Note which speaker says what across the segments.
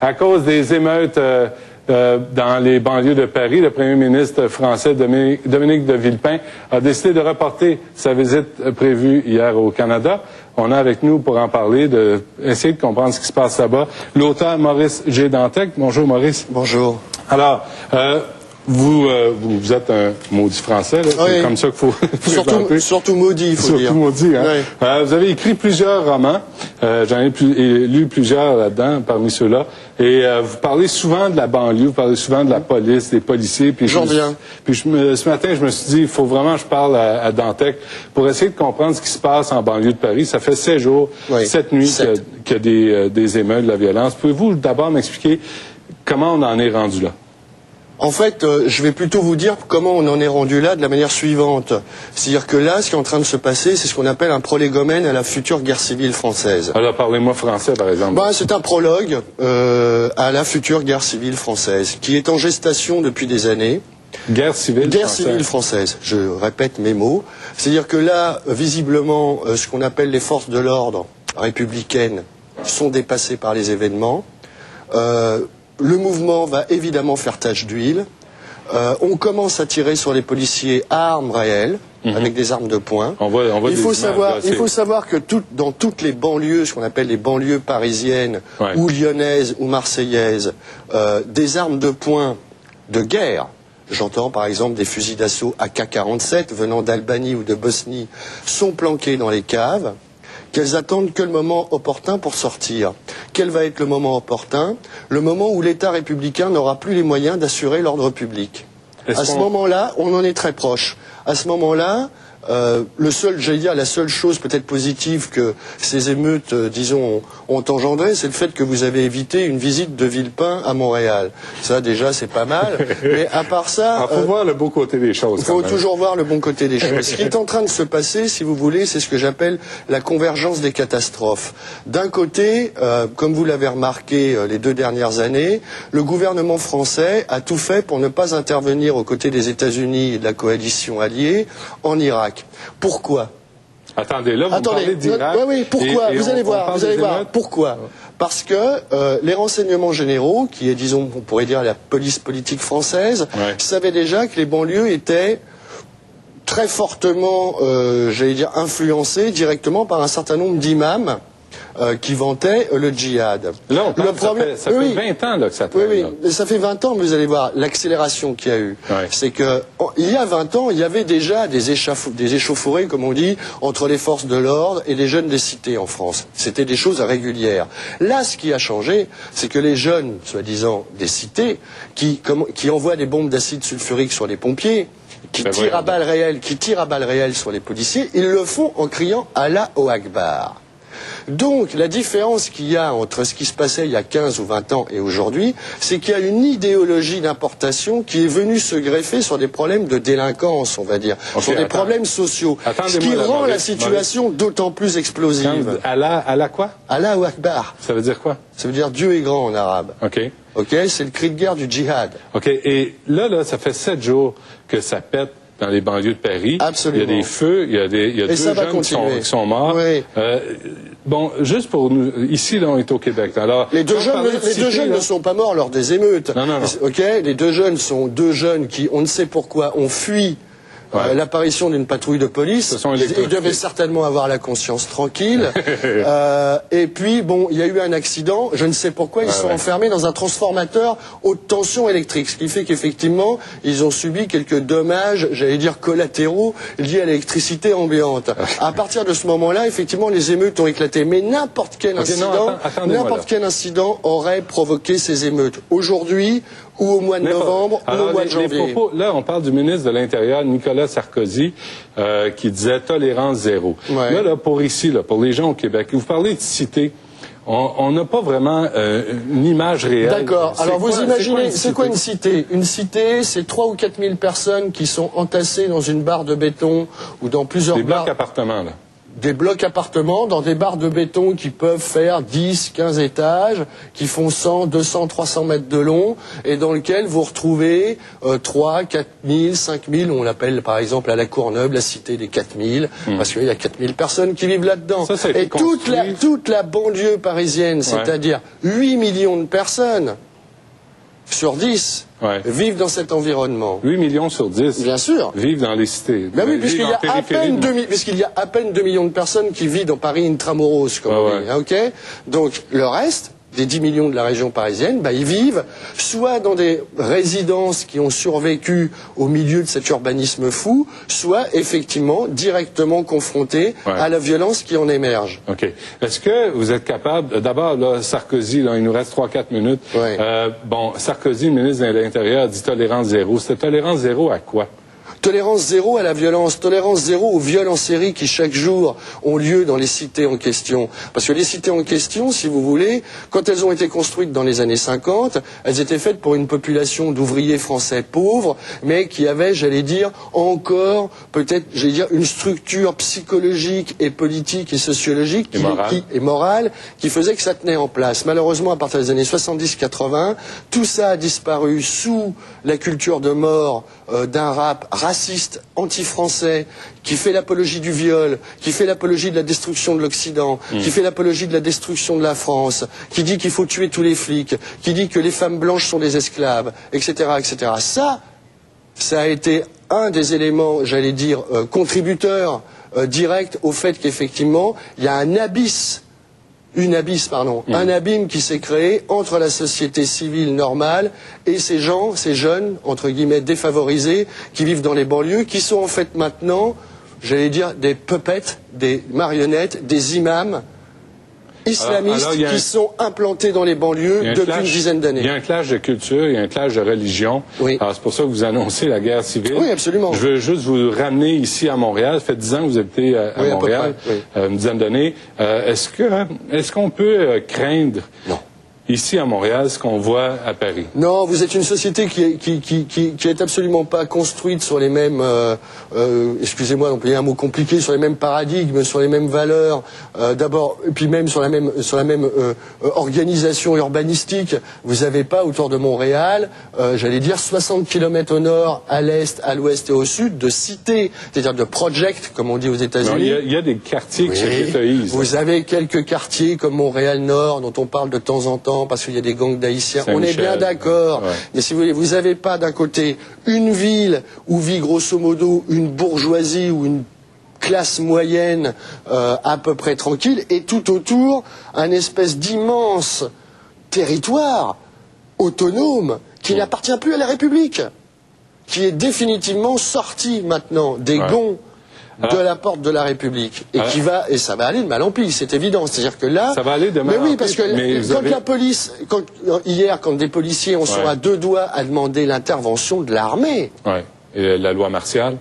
Speaker 1: À cause des émeutes dans les banlieues de Paris, le premier ministre français Dominique de Villepin a décidé de reporter sa visite prévue hier au Canada. On a avec nous pour en parler, essayer de comprendre ce qui se passe là-bas, l'auteur Maurice G. Dantec. Bonjour Maurice.
Speaker 2: Bonjour.
Speaker 1: Alors, vous êtes un maudit français, là.
Speaker 2: Oui.
Speaker 1: C'est comme ça qu'il faut
Speaker 2: surtout maudit, il faut dire.
Speaker 1: Surtout maudit, hein.
Speaker 2: Oui.
Speaker 1: Vous avez écrit plusieurs romans, j'en ai lu plusieurs là-dedans, parmi ceux-là, et vous parlez souvent de la banlieue, vous parlez souvent de la police, des policiers. Puis
Speaker 2: J'en viens.
Speaker 1: Puis ce matin, je me suis dit, il faut vraiment que je parle à Dantec pour essayer de comprendre ce qui se passe en banlieue de Paris. Ça fait 7 jours, 7 nuits qu'il y a des émeutes, de la violence. Pouvez-vous d'abord m'expliquer comment on en est rendu là?
Speaker 2: En fait, je vais plutôt vous dire comment on en est rendu là de la manière suivante. C'est-à-dire que là, ce qui est en train de se passer, c'est ce qu'on appelle un prolégomène à la future guerre civile française.
Speaker 1: Alors, parlez-moi français, par exemple.
Speaker 2: C'est un prologue à la future guerre civile française, qui est en gestation depuis des années.
Speaker 1: Guerre civile française.
Speaker 2: Guerre civile française, je répète mes mots. C'est-à-dire que là, visiblement, ce qu'on appelle les forces de l'ordre républicaines sont dépassées par les événements. Le mouvement va évidemment faire tache d'huile. On commence à tirer sur les policiers à armes réelles, avec des armes de poing. Il faut savoir que dans toutes les banlieues, ce qu'on appelle les banlieues parisiennes, ou lyonnaises, ou marseillaises, des armes de poing de guerre, j'entends par exemple des fusils d'assaut AK-47 venant d'Albanie ou de Bosnie, sont planqués dans les caves, qu'elles attendent que le moment opportun pour sortir. Quel va être le moment opportun? Le moment où l'État républicain n'aura plus les moyens d'assurer l'ordre public. À ce moment-là, on en est très proche. À ce moment-là, la seule chose peut-être positive que ces émeutes, disons, ont engendré, c'est le fait que vous avez évité une visite de Villepin à Montréal. Ça, déjà, c'est pas mal. Mais à part ça...
Speaker 1: Il faut voir le bon côté des choses.
Speaker 2: Il faut toujours voir le bon côté des choses. Ce qui est en train de se passer, si vous voulez, c'est ce que j'appelle la convergence des catastrophes. D'un côté, comme vous l'avez remarqué les 2 dernières années, le gouvernement français a tout fait pour ne pas intervenir aux côtés des États-Unis et de la coalition alliée en Irak. Pourquoi?
Speaker 1: Attendez, là, vous parlez d'Irak.
Speaker 2: Oui, pourquoi? Vous allez voir. Pourquoi? Parce que les renseignements généraux, qui est, disons, on pourrait dire la police politique française, savaient déjà que les banlieues étaient très fortement, influencées directement par un certain nombre d'imams qui vantaient le djihad.
Speaker 1: Là, on parle, ça fait 20 ans là, que ça traîne.
Speaker 2: Oui, ça fait 20 ans, mais vous allez voir l'accélération qu'il y a eu. C'est que il y a 20 ans, il y avait déjà des échauffourées, comme on dit, entre les forces de l'ordre et les jeunes des cités en France. C'était des choses régulières. Là, ce qui a changé, c'est que les jeunes, soi-disant des cités, qui envoient des bombes d'acide sulfurique sur les pompiers, qui tirent à balles réelles sur les policiers, ils le font en criant Allah au Akbar. Donc, la différence qu'il y a entre ce qui se passait il y a 15 ou 20 ans et aujourd'hui, c'est qu'il y a une idéologie d'importation qui est venue se greffer sur des problèmes de délinquance, on va dire, sur des problèmes sociaux, ce qui rend la situation d'autant plus explosive.
Speaker 1: Allah quoi?
Speaker 2: Allah ou Akbar.
Speaker 1: Ça veut dire quoi? Ça
Speaker 2: veut dire Dieu est grand en arabe. Ok, c'est le cri de guerre du djihad.
Speaker 1: Ok, et là, ça fait 7 jours que ça pète dans les banlieues de Paris.
Speaker 2: Absolument.
Speaker 1: Il y a des feux, il y a 2 jeunes qui sont morts.
Speaker 2: Oui.
Speaker 1: Bon, juste pour nous, ici, là, on est au Québec. Alors,
Speaker 2: les deux jeunes ne sont pas morts lors des émeutes.
Speaker 1: Non.
Speaker 2: Ok, les 2 jeunes sont 2 jeunes qui, on ne sait pourquoi, ont fui l'apparition d'une patrouille de police. Ils devaient certainement avoir la conscience tranquille. Et puis, bon, il y a eu un accident. Je ne sais pourquoi, ils sont enfermés dans un transformateur haute tension électrique. Ce qui fait qu'effectivement, ils ont subi quelques dommages, j'allais dire collatéraux, liés à l'électricité ambiante. À partir de ce moment-là, effectivement, les émeutes ont éclaté. Mais n'importe quel incident aurait provoqué ces émeutes. Aujourd'hui, ou au mois de novembre, ou au mois de janvier.
Speaker 1: Là, on parle du ministre de l'Intérieur, Nicolas Sarkozy, qui disait tolérance zéro. Là, pour les gens au Québec, vous parlez de cité. On n'a pas vraiment une image réelle.
Speaker 2: D'accord. Alors vous imaginez, c'est quoi une cité? Une cité, c'est 3 ou 4 000 personnes qui sont entassées dans une barre de béton ou dans plusieurs
Speaker 1: des blocs appartements, là.
Speaker 2: des blocs appartements dans des barres de béton qui peuvent faire 10, 15 étages, qui font 100, 200, 300 mètres de long, et dans lequel vous retrouvez 3, 4 000, 5 000, on l'appelle par exemple à la Courneuve, la cité des 4 000, parce qu'il y a 4 000 personnes qui vivent là-dedans. Et toute la banlieue parisienne, c'est-à-dire 8 millions de personnes sur 10, vivent dans cet environnement.
Speaker 1: 8 millions sur 10
Speaker 2: Bien sûr.
Speaker 1: Vivent dans les cités.
Speaker 2: Ben oui, puisqu'il y a à peine 2 millions de personnes qui vivent dans Paris intramuros, comme on dit. Ok. Donc le reste des 10 millions de la région parisienne, ils vivent soit dans des résidences qui ont survécu au milieu de cet urbanisme fou, soit effectivement directement confrontés à la violence qui en émerge.
Speaker 1: OK. Est-ce que vous êtes capable... D'abord, là, Sarkozy, là, il nous reste 3-4 minutes. Sarkozy, ministre de l'Intérieur, dit tolérance zéro. C'était tolérance zéro à quoi?
Speaker 2: Tolérance zéro à la violence, tolérance zéro aux viols en série qui chaque jour ont lieu dans les cités en question. Parce que les cités en question, si vous voulez, quand elles ont été construites dans les années 50, elles étaient faites pour une population d'ouvriers français pauvres, mais qui avaient, j'allais dire, encore peut-être, une structure psychologique et politique et sociologique et morale qui faisait que ça tenait en place. Malheureusement, à partir des années 70-80, tout ça a disparu sous la culture de mort d'un rap raciste, anti-français, qui fait l'apologie du viol, qui fait l'apologie de la destruction de l'Occident, qui fait l'apologie de la destruction de la France, qui dit qu'il faut tuer tous les flics, qui dit que les femmes blanches sont des esclaves, etc., etc. Ça a été un des éléments, j'allais dire, contributeurs directs au fait qu'effectivement, il y a un abîme qui s'est créé entre la société civile normale et ces gens, ces jeunes, entre guillemets, défavorisés, qui vivent dans les banlieues, qui sont en fait maintenant, j'allais dire, des puppets, des marionnettes, des imams islamistes qui sont implantés dans les banlieues depuis une dizaine d'années.
Speaker 1: Il y a un clash de culture, il y a un clash de religion. Alors c'est pour ça que vous annoncez la guerre civile.
Speaker 2: Oui, absolument.
Speaker 1: Je veux juste vous ramener ici à Montréal. Ça fait 10 ans que vous habitez à Montréal, une dizaine d'années. Est-ce qu'on peut craindre ici à Montréal ce qu'on voit à Paris?
Speaker 2: Non, vous êtes une société qui est absolument pas construite sur les mêmes, excusez-moi d'employer un mot compliqué, sur les mêmes paradigmes, sur les mêmes valeurs, d'abord, et puis même sur la même organisation urbanistique. Vous n'avez pas autour de Montréal, j'allais dire 60 km au nord, à l'est, à l'ouest et au sud, de cités, c'est-à-dire de projects, comme on dit aux États-Unis.
Speaker 1: Il y a des quartiers qui se ghettoisent.
Speaker 2: Vous avez quelques quartiers comme Montréal-Nord, dont on parle de temps en temps, parce qu'il y a des gangs d'Haïtiens. On est bien d'accord. Mais si vous voulez, vous n'avez pas d'un côté une ville où vit grosso modo une bourgeoisie ou une classe moyenne à peu près tranquille, et tout autour un espèce d'immense territoire autonome qui n'appartient plus à la République, qui est définitivement sorti maintenant des gonds de la porte de la République, et ça va aller de mal en pis, c'est évident. C'est-à-dire que là,
Speaker 1: ça va aller de mal en pis.
Speaker 2: Parce que la police, hier, quand des policiers sont à deux doigts à demander l'intervention de l'armée,
Speaker 1: et la loi martiale,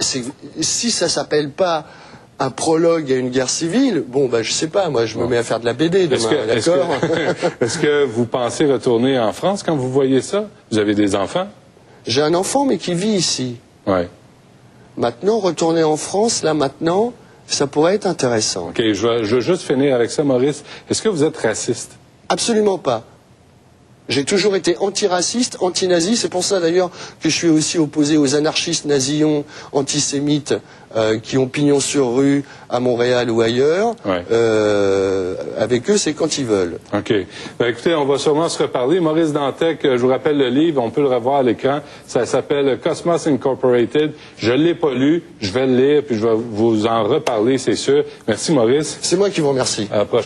Speaker 2: si ça s'appelle pas un prologue à une guerre civile, je sais pas, moi je me mets à faire de la BD demain, d'accord.
Speaker 1: Est-ce que vous pensez retourner en France quand vous voyez ça? Vous avez des enfants?
Speaker 2: J'ai un enfant, mais qui vit ici. Maintenant, retourner en France, ça pourrait être intéressant.
Speaker 1: OK, je veux juste finir avec ça, Maurice. Est-ce que vous êtes raciste?
Speaker 2: Absolument pas. J'ai toujours été antiraciste, anti-nazi. C'est pour ça d'ailleurs que je suis aussi opposé aux anarchistes nazillons antisémites qui ont pignon sur rue à Montréal ou ailleurs. Avec eux, c'est quand ils veulent.
Speaker 1: OK. Écoutez, on va sûrement se reparler. Maurice Dantec, je vous rappelle le livre, on peut le revoir à l'écran. Ça s'appelle Cosmos Incorporated. Je ne l'ai pas lu, je vais le lire, puis je vais vous en reparler, c'est sûr. Merci, Maurice.
Speaker 2: C'est moi qui vous remercie.
Speaker 1: À la prochaine.